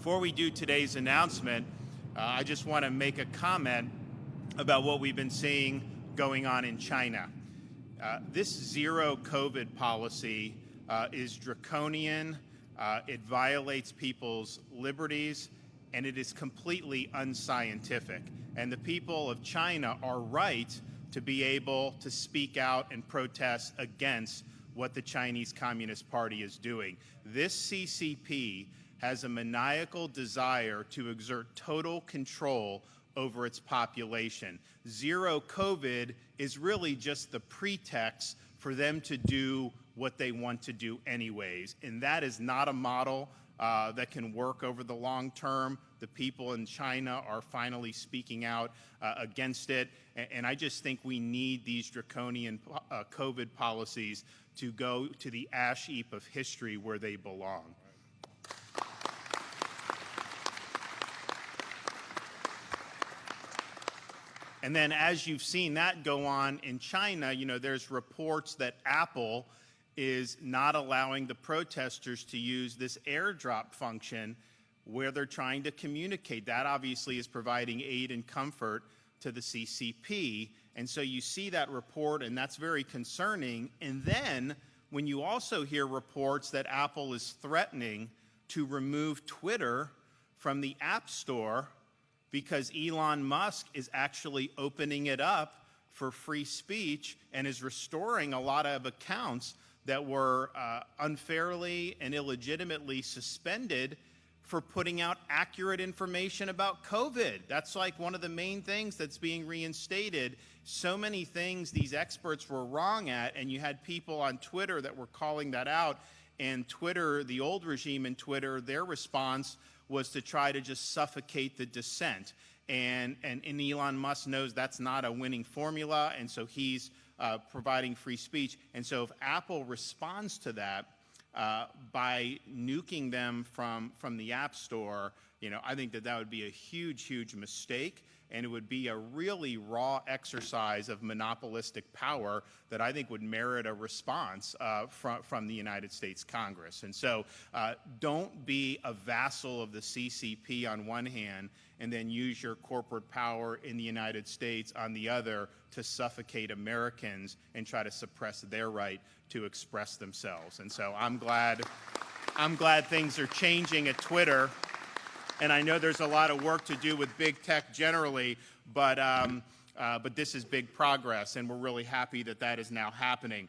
Before we do today's announcement, I just want to make a comment about what we've been seeing going on in China. This zero COVID policy is draconian, it violates people's liberties, and it is completely unscientific. And the people of China are right to be able to speak out and protest against what the Chinese Communist Party is doing. This CCP has a maniacal desire to exert total control over its population. Zero COVID is really just the pretext for them to do what they want to do anyways. And that is not a model that can work over the long term. The people in China are finally speaking out against it. And I just think we need these draconian COVID policies to go to the ash heap of history where they belong. And then as you've seen that go on in China, there's reports that Apple is not allowing the protesters to use this airdrop function where they're trying to communicate. That obviously is providing aid and comfort to the CCP. And so you see that report, and that's very concerning. And then when you also hear reports that Apple is threatening to remove Twitter from the App Store because Elon Musk is actually opening it up for free speech and is restoring a lot of accounts that were unfairly and illegitimately suspended for putting out accurate information about COVID. That's like one of the main things that's being reinstated. So many things these experts were wrong at, and you had people on Twitter that were calling that out. And Twitter, the old regime in Twitter, their response was to try to just suffocate the dissent. And Elon Musk knows that's not a winning formula, and so he's providing free speech. And so if Apple responds to that by nuking them from the App Store, I think that would be a huge, huge mistake, and it would be a really raw exercise of monopolistic power that I think would merit a response from the United States Congress. And so don't be a vassal of the CCP on one hand and then use your corporate power in the United States on the other to suffocate Americans and try to suppress their right to express themselves. And so I'm glad things are changing at Twitter. And I know there's a lot of work to do with big tech generally, but this is big progress, and we're really happy that that is now happening.